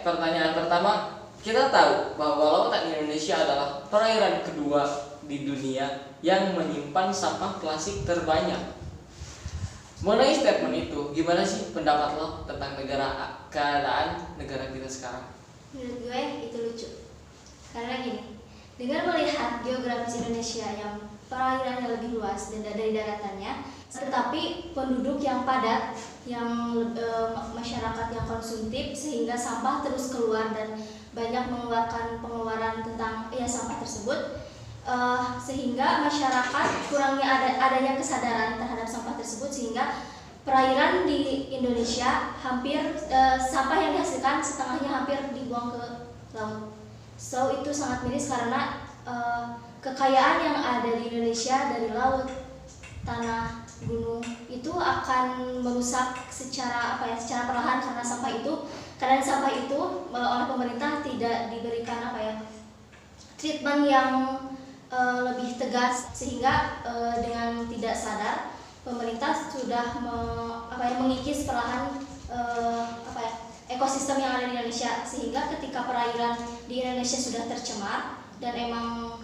pertanyaan pertama, kita tahu bahwa lautan Indonesia adalah perairan kedua di dunia yang menyimpan sampah plastik terbanyak. Mengenai statement itu, gimana sih pendapat lo tentang keadaan negara kita sekarang? Menurut gue itu lucu. Karena gini, dengan melihat geografis Indonesia yang perairannya lebih luas dan dari daratannya, tetapi penduduk yang padat, yang masyarakat yang konsumtif, sehingga sampah terus keluar dan banyak mengeluarkan pengeluaran tentang sampah tersebut, sehingga masyarakat kurangnya adanya kesadaran terhadap sampah tersebut, sehingga perairan di Indonesia hampir sampah yang dihasilkan setengahnya hampir dibuang ke laut. So itu sangat miris karena kekayaan yang ada di Indonesia dari laut, tanah, gunung itu akan merusak secara perlahan karena sampah itu oleh pemerintah tidak diberikan treatment yang lebih tegas, sehingga dengan tidak sadar pemerintah sudah mengikis perlahan ekosistem yang ada di Indonesia, sehingga ketika perairan di Indonesia sudah tercemar dan emang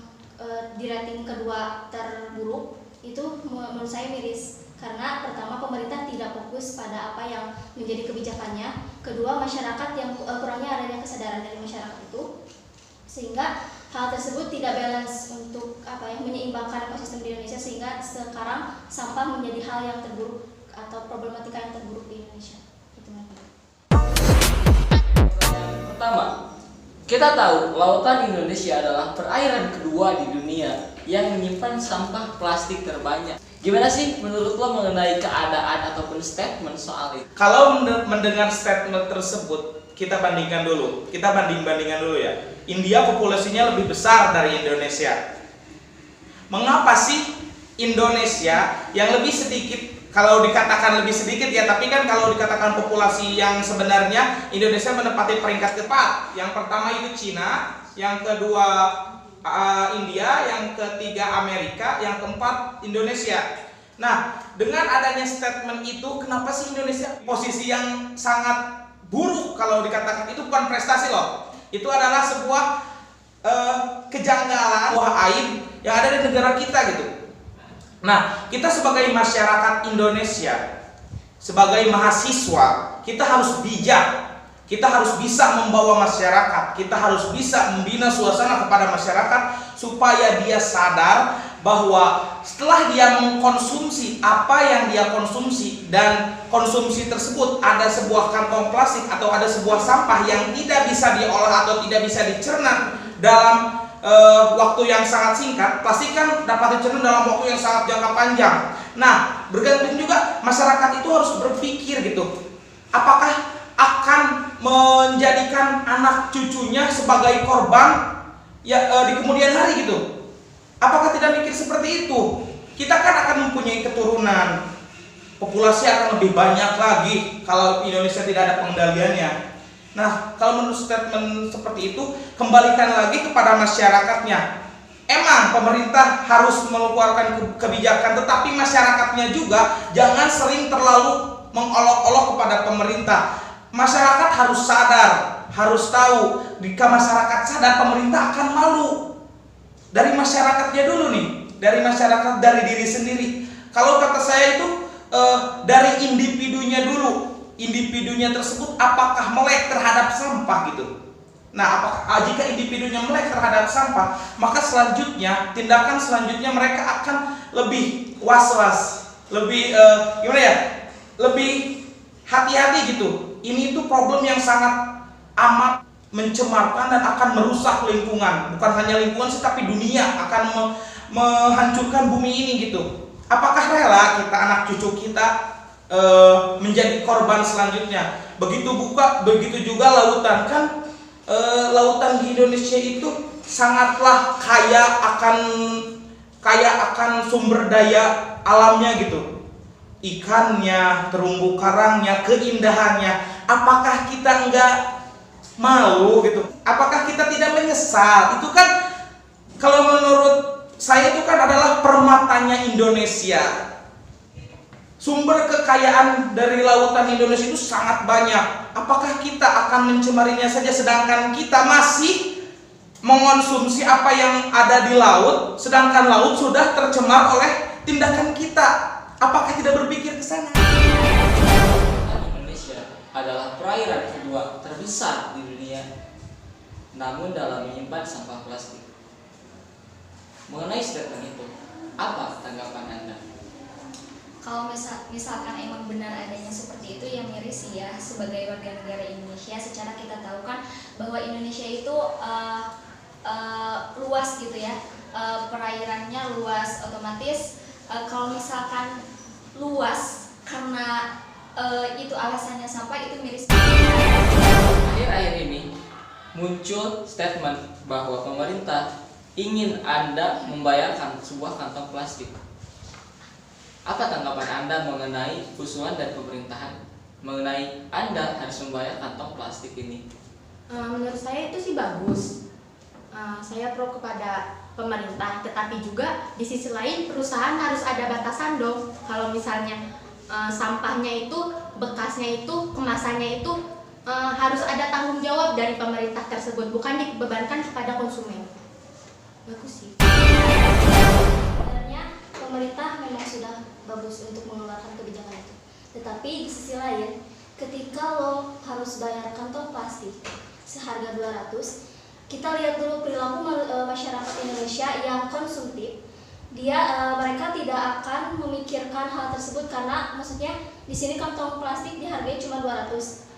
di rating kedua terburuk, itu menurut saya miris karena pertama pemerintah tidak fokus pada apa yang menjadi kebijakannya, kedua masyarakat yang kurangnya adanya kesadaran dari masyarakat itu, sehingga hal tersebut tidak balance untuk menyeimbangkan ekosistem di Indonesia, sehingga sekarang sampah menjadi hal yang terburuk atau problematika yang terburuk di Indonesia. Pertama, kita tahu lautan Indonesia adalah perairan kedua di dunia yang menyimpan sampah plastik terbanyak. Gimana sih menurut lo mengenai keadaan ataupun statement soal itu? Kalau mendengar statement tersebut, kita bandingkan dulu. Kita banding-bandingkan dulu ya. India populasinya lebih besar dari Indonesia. Mengapa sih Indonesia yang lebih sedikit, kalau dikatakan lebih sedikit ya, tapi kan kalau dikatakan populasi yang sebenarnya Indonesia menempati peringkat keempat. Yang pertama itu Cina, yang kedua India, yang ketiga Amerika, yang keempat Indonesia. Nah, dengan adanya statement itu, kenapa sih Indonesia posisi yang sangat buruk? Kalau dikatakan itu bukan prestasi loh, itu adalah sebuah kejanggalan, sebuah aib yang ada di negara kita gitu. Nah, kita sebagai masyarakat Indonesia, sebagai mahasiswa, kita harus bijak. Kita harus bisa membawa masyarakat, kita harus bisa membina suasana kepada masyarakat supaya dia sadar bahwa setelah dia mengkonsumsi apa yang dia konsumsi dan konsumsi tersebut ada sebuah kantong plastik atau ada sebuah sampah yang tidak bisa diolah atau tidak bisa dicerna dalam waktu yang sangat singkat. Plastik kan dapat dicerna dalam waktu yang sangat jangka panjang. Nah, bergantung juga masyarakat itu harus berpikir gitu, apakah akan menjadikan anak cucunya sebagai korban ya di kemudian hari gitu. Apakah tidak mikir seperti itu? Kita kan akan mempunyai keturunan, populasi akan lebih banyak lagi kalau Indonesia tidak ada pengendaliannya. Nah, kalau menurut statement seperti itu, kembalikan lagi kepada masyarakatnya. Emang pemerintah harus mengeluarkan kebijakan, tetapi masyarakatnya juga jangan sering terlalu mengolok-olok kepada pemerintah. Masyarakat harus sadar, harus tahu. Jika masyarakat sadar, pemerintah akan malu. Dari masyarakatnya dulu nih, dari masyarakat, dari diri sendiri. Kalau kata saya itu dari individunya dulu. Individunya tersebut apakah melek terhadap sampah gitu. Nah, apakah jika individunya melek terhadap sampah, maka selanjutnya tindakan selanjutnya mereka akan lebih was-was, lebih lebih hati-hati gitu. Ini itu problem yang sangat amat mencemarkan dan akan merusak lingkungan. Bukan hanya lingkungan sih, tapi dunia akan menghancurkan bumi ini gitu. Apakah rela kita, anak cucu kita menjadi korban selanjutnya? Begitu juga lautan kan. Lautan di Indonesia itu sangatlah kaya akan sumber daya alamnya gitu. Ikannya, terumbu karangnya, keindahannya. Apakah kita enggak malu gitu? Apakah kita tidak menyesal? Itu kan kalau menurut saya itu kan adalah permatanya Indonesia. Sumber kekayaan dari lautan Indonesia itu sangat banyak. Apakah kita akan mencemarinya saja sedangkan kita masih mengonsumsi apa yang ada di laut, sedangkan laut sudah tercemar oleh tindakan kita? Apakah tidak berpikir ke sana? Indonesia adalah perairan kedua terbesar di dunia, namun dalam menyimpan sampah plastik. Mengenai statement itu, apa tanggapan Anda? Kalau misalkan emang benar adanya seperti itu, ya miris sih ya. Sebagai warga negara Indonesia, secara kita tahu kan bahwa Indonesia itu luas gitu ya, perairannya luas, otomatis kalau misalkan luas karena itu alasannya sampah, itu miris. Akhir-akhir ini muncul statement bahwa pemerintah ingin Anda membayarkan sebuah kantong plastik. Apa tanggapan Anda mengenai usulan dan pemerintahan mengenai Anda harus membayar kantong plastik ini? Menurut saya itu sih bagus. Saya pro kepada pemerintah, tetapi juga di sisi lain perusahaan harus ada batasan dong. Kalau misalnya sampahnya itu, bekasnya itu, kemasannya itu harus ada tanggung jawab dari pemerintah tersebut, bukan dibebankan kepada konsumen. Bagus sih. Sebenarnya pemerintah memang sudah bagus untuk mengeluarkan kebijakan itu. Tetapi di sisi lain, ketika lo harus bayar kantong plastik seharga 200, kita lihat dulu perilaku masyarakat Indonesia yang konsumtif. Mereka tidak akan memikirkan hal tersebut karena maksudnya di sini kantong plastik dihargai cuma 200.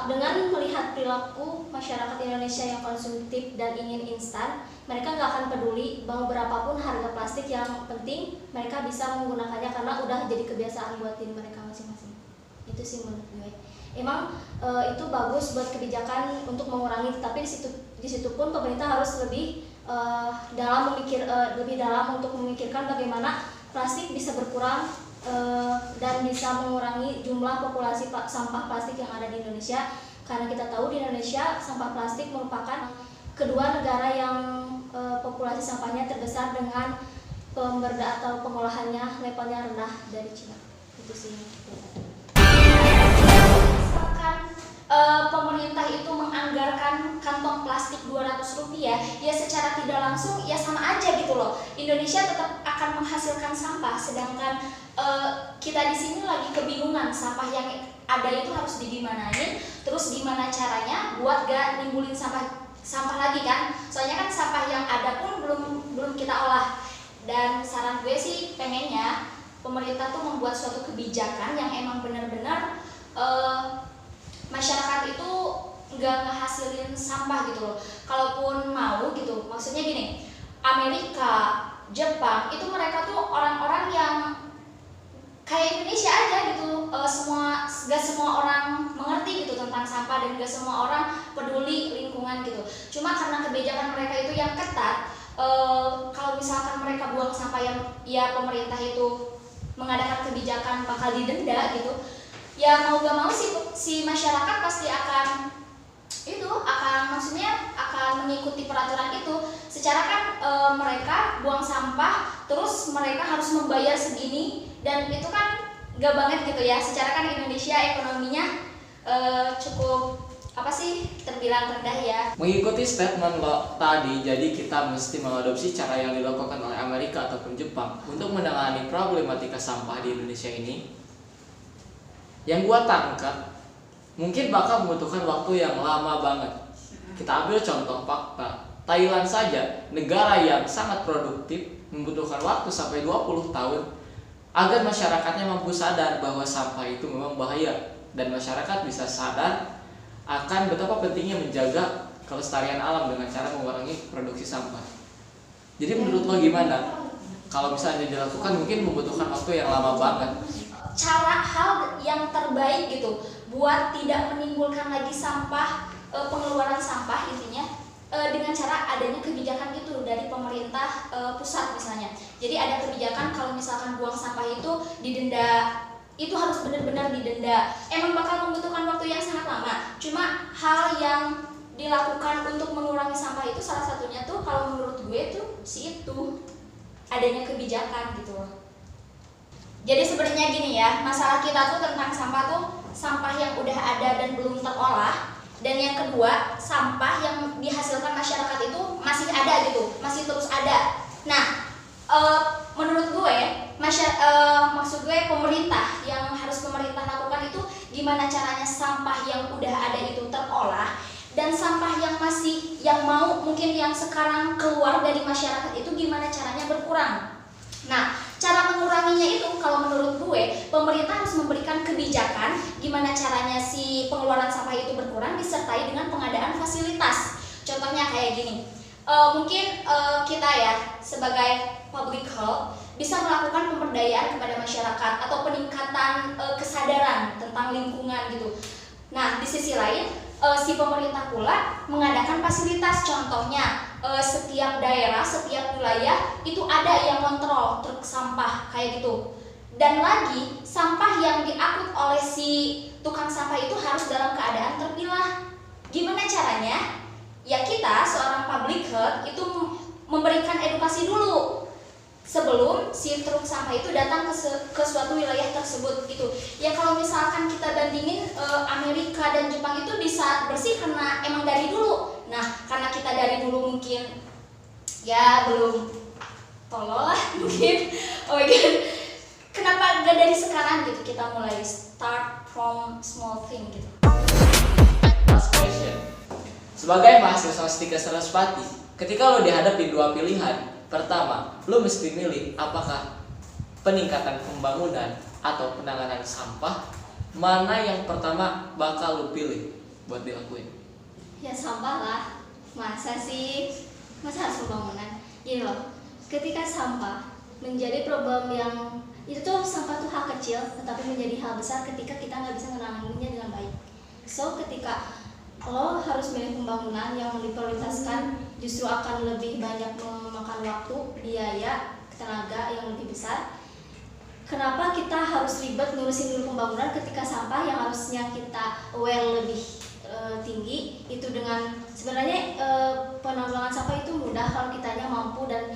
Dengan melihat perilaku masyarakat Indonesia yang konsumtif dan ingin instan, mereka nggak akan peduli mau berapapun harga plastik, yang penting mereka bisa menggunakannya karena udah jadi kebiasaan buat diri mereka masing-masing. Itu sih menurut gue. Emang itu bagus buat kebijakan untuk mengurangi, tapi di situ pun pemerintah harus lebih dalam untuk memikirkan bagaimana plastik bisa berkurang dan bisa mengurangi jumlah populasi sampah plastik yang ada di Indonesia. Karena kita tahu di Indonesia sampah plastik merupakan kedua negara yang populasi sampahnya terbesar dengan pengolahannya levelnya rendah dari Cina. Itu sih. Misalkan pemerintah itu menganggarkan kantong plastik Rp200, ya secara tidak langsung ya sama aja gitu loh. Indonesia tetap akan menghasilkan sampah, sedangkan kita di sini lagi kebingungan sampah yang ada itu harus digimanain, terus gimana caranya buat gak nimbulin sampah lagi kan? Soalnya kan sampah yang ada pun belum kita olah. Dan saran gue sih pengennya pemerintah tuh membuat suatu kebijakan yang emang benar-benar masyarakat itu nggak ngehasilin sampah gitu loh. Kalaupun mau gitu, maksudnya gini, Amerika, Jepang itu mereka tuh orang-orang yang kayak Indonesia aja gitu. Gak semua orang mengerti gitu tentang sampah, dan gak semua orang peduli lingkungan gitu. Cuma karena kebijakan mereka itu yang ketat, kalau misalkan mereka buang sampah yang ya pemerintah itu mengadakan kebijakan bakal didenda gitu. Ya mau gak mau si masyarakat pasti akan mengikuti peraturan itu. Secara kan mereka buang sampah terus mereka harus membayar segini, dan itu kan gak banget gitu ya. Secara kan Indonesia ekonominya cukup terbilang rendah ya. Mengikuti statement lo tadi, jadi kita mesti mengadopsi cara yang dilakukan oleh Amerika ataupun Jepang untuk menangani problematika sampah di Indonesia ini. Yang gua tangkap mungkin bakal membutuhkan waktu yang lama banget. Kita ambil contoh fakta, Thailand saja, negara yang sangat produktif, membutuhkan waktu sampai 20 tahun agar masyarakatnya mampu sadar bahwa sampah itu memang bahaya, dan masyarakat bisa sadar akan betapa pentingnya menjaga kelestarian alam dengan cara mengurangi produksi sampah. Jadi menurut lo gimana? Kalau misalnya dilakukan mungkin membutuhkan waktu yang lama banget. Hal yang terbaik gitu buat tidak menimbulkan lagi sampah, pengeluaran sampah intinya, dengan cara adanya kebijakan gitu dari pemerintah pusat misalnya. Jadi ada kebijakan kalau misalkan buang sampah itu didenda, itu harus benar-benar didenda. Emang bakal membutuhkan waktu yang sangat lama. Cuma hal yang dilakukan untuk mengurangi sampah itu salah satunya tuh kalau menurut gue tuh itu adanya kebijakan gitu loh. Jadi sebenarnya gini ya, masalah kita tuh tentang sampah tuh sampah yang udah ada dan belum terolah, dan yang kedua sampah yang dihasilkan masyarakat itu masih ada gitu, masih terus ada. Nah, menurut gue maksud gue pemerintah yang harus pemerintah lakukan itu gimana caranya sampah yang udah ada itu terolah, dan sampah yang masih mungkin yang sekarang keluar dari masyarakat itu gimana caranya berkurang. Nah, cara menguranginya itu kalau menurut gue pemerintah harus memberikan kebijakan gimana caranya si pengeluaran sampah itu berkurang disertai dengan pengadaan fasilitas. Contohnya kayak gini, mungkin kita ya sebagai public health bisa melakukan pemberdayaan kepada masyarakat atau peningkatan kesadaran tentang lingkungan gitu. Nah, di sisi lain si pemerintah pula mengadakan fasilitas, contohnya setiap daerah, setiap wilayah itu ada yang kontrol truk sampah kayak gitu. Dan lagi sampah yang diangkut oleh si tukang sampah itu harus dalam keadaan terpilah. Gimana caranya? Ya kita seorang public health itu memberikan edukasi dulu sebelum si truk sampah itu datang ke suatu wilayah tersebut gitu. Ya kalau misalkan kita bandingin Amerika dan Jepang itu bisa bersih karena emang dari dulu. Nah, karena kita dari dulu mungkin ya belum tolol lah mungkin. Oh my god. Kenapa gak dari sekarang gitu kita mulai start from small thing gitu. Last question. Sebagai mahasiswa Stika Sarasvati, ketika lo dihadapi dua pilihan, pertama, lo mesti milih apakah peningkatan pembangunan atau penanganan sampah, mana yang pertama bakal lo pilih buat dilakuin? Ya sampah lah, masa harus pembangunan. Gini loh, ketika sampah menjadi problem yang itu tuh sampah tuh hal kecil tetapi menjadi hal besar ketika kita nggak bisa menanganinya dengan baik. So ketika lo harus milih pembangunan yang diprioritaskan justru akan lebih banyak memakan waktu, biaya, tenaga yang lebih besar. Kenapa kita harus ribet ngurusin dulu pembangunan ketika sampah yang harusnya kita aware lebih tinggi itu dengan sebenarnya penanggulangan sampah itu mudah kalau kitanya mampu dan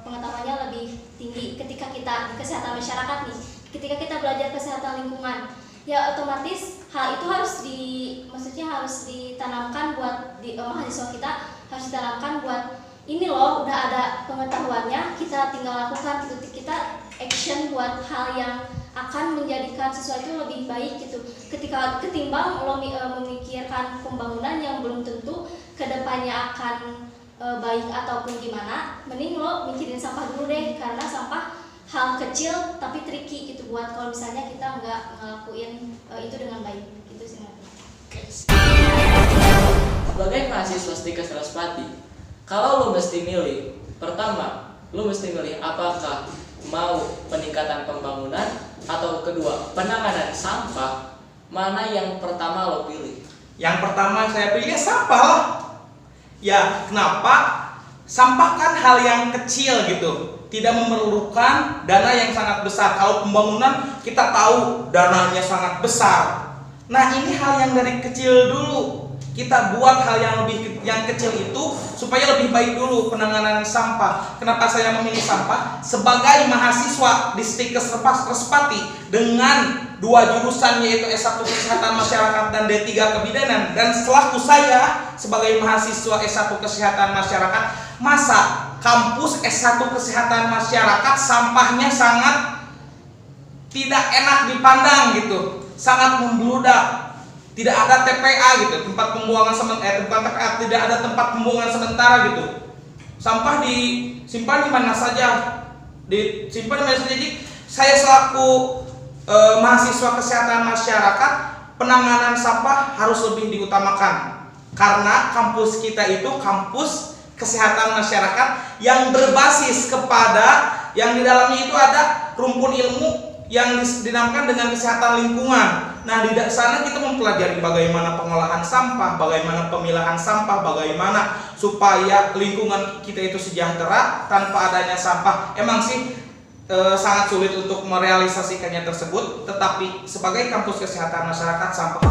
pengetahuannya lebih tinggi. Ketika kita di kesehatan masyarakat nih, ketika kita belajar kesehatan lingkungan, ya otomatis hal itu harus ditanamkan buat mahasiswa kita, harus ditanamkan buat ini loh udah ada pengetahuannya, kita tinggal lakukan gitu, kita action buat hal yang akan menjadikan sesuatu lebih baik gitu. Ketika ketimbang lo memikirkan pembangunan yang belum tentu kedepannya akan baik ataupun gimana, mending lo mikirin sampah dulu deh, karena sampah hal kecil tapi tricky gitu buat kalau misalnya kita nggak ngelakuin itu dengan baik gitu sih. Sebagai mahasiswa Stika Sarasvati, kalau lo mesti milih, pertama lo mesti milih apakah mau peningkatan pembangunan atau kedua penanganan sampah, mana yang pertama lo pilih? Yang pertama saya pilih sampah lah. Ya, kenapa? Sampah kan hal yang kecil gitu, tidak memerlukan dana yang sangat besar. Kalau pembangunan kita tahu dananya sangat besar. Nah, ini hal yang dari kecil dulu. Kita buat hal yang kecil itu supaya lebih baik dulu penanganan sampah. Kenapa saya memilih sampah? Sebagai mahasiswa di Stika Sarasvati dengan dua jurusan yaitu S1 Kesehatan Masyarakat dan D3 Kebidanan, dan selaku saya sebagai mahasiswa S1 Kesehatan Masyarakat, masa kampus S1 Kesehatan Masyarakat sampahnya sangat tidak enak dipandang gitu, sangat membludak. Tidak ada TPA gitu, tempat pembuangan TPA, tidak ada tempat pembuangan sementara gitu. Sampah disimpan di mana saja, Jadi saya selaku mahasiswa kesehatan masyarakat, penanganan sampah harus lebih diutamakan karena kampus kita itu kampus kesehatan masyarakat yang berbasis kepada yang di dalamnya itu ada rumpun ilmu yang dinamakan dengan kesehatan lingkungan. Nah, di sana kita mempelajari bagaimana pengolahan sampah, bagaimana pemilahan sampah, bagaimana supaya lingkungan kita itu sejahtera tanpa adanya sampah. Emang sih sangat sulit untuk merealisasikannya tersebut, tetapi sebagai kampus kesehatan masyarakat sampah.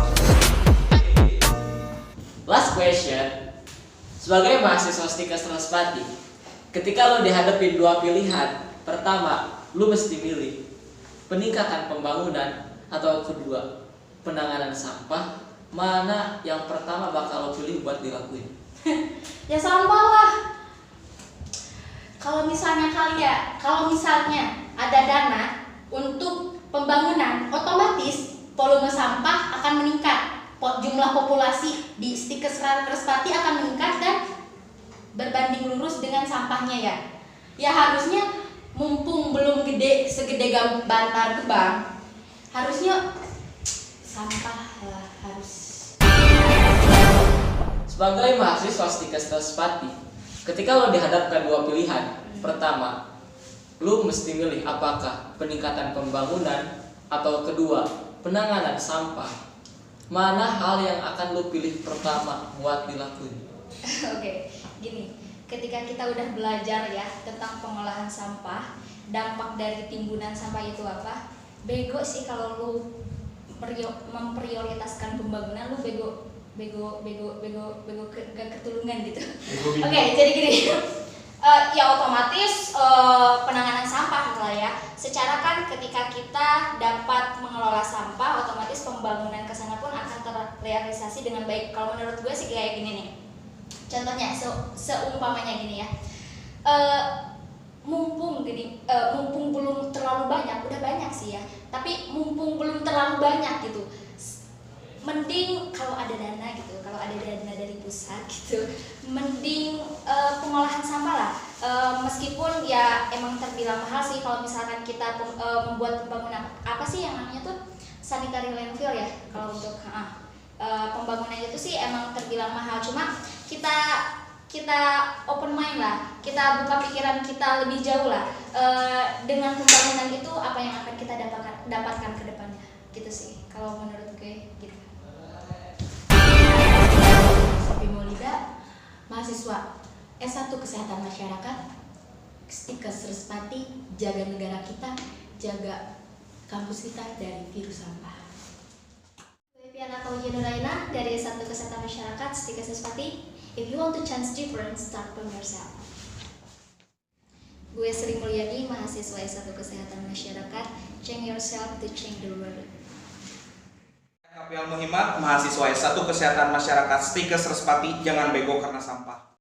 Last question. Sebagai mahasiswa Stika Sarasvati, ketika lo dihadapi dua pilihan, pertama, lo mesti milih peningkatan pembangunan atau kedua penanganan sampah, mana yang pertama bakal lo pilih buat dilakuin? Ya sampah lah. Kalau misalnya ada dana untuk pembangunan, otomatis volume sampah akan meningkat. Jumlah populasi di Stikes Respati akan meningkat dan berbanding lurus dengan sampahnya ya. Ya harusnya mumpung belum segede Bantar Gebang, harusnya sampah lah harus. Sebagai mahasiswa Stikes Respati, ketika lo dihadapkan dua pilihan, pertama, lo mesti milih apakah peningkatan pembangunan atau kedua penanganan sampah. Mana hal yang akan lo pilih pertama buat dilakuin? Oke, gini, ketika kita udah belajar ya tentang pengolahan sampah, dampak dari timbunan sampah itu apa? Bego sih kalau lu memprioritaskan pembangunan, lu bego gak ketulungan gitu. Oke, jadi gini, ya otomatis penanganan sampah lah ya. Secara kan ketika kita dapat mengelola sampah, otomatis pembangunan kesana pun akan terrealisasi dengan baik. Kalau menurut gue sih kayak gini nih. Contohnya seumpamanya gini ya. Mumpung belum terlalu banyak, udah banyak sih ya. Tapi mumpung belum terlalu banyak gitu. Mending kalau ada dana gitu, kalau ada dana dari pusat gitu, mending pengolahan sampah lah. Meskipun ya emang terbilang mahal sih kalau misalkan kita membuat pembangunan apa sih yang namanya tuh sanitary landfill ya, kalau untuk pembangunan itu sih emang terbilang mahal. Cuma kita open mind lah, kita buka pikiran kita lebih jauh lah. Dengan pembangunan itu apa yang akan kita dapatkan ke depannya gitu sih kalau menurut gue gitu. Sophie Maulida, mahasiswa S1 Kesehatan Masyarakat, Stikes Respati, jaga negara kita, jaga kampus kita dari virus sampah. Gue Piana Kaujian Nuraina dari S1 Kesehatan Masyarakat, Stikes Respati. If you want to change difference, start from yourself. Gue Sri Mulyani, mahasiswa S1 Kesehatan Masyarakat, change yourself to change the world. Kapial Muhimat, mahasiswa S1 Kesehatan Masyarakat Stikes Respati, jangan bego karena sampah.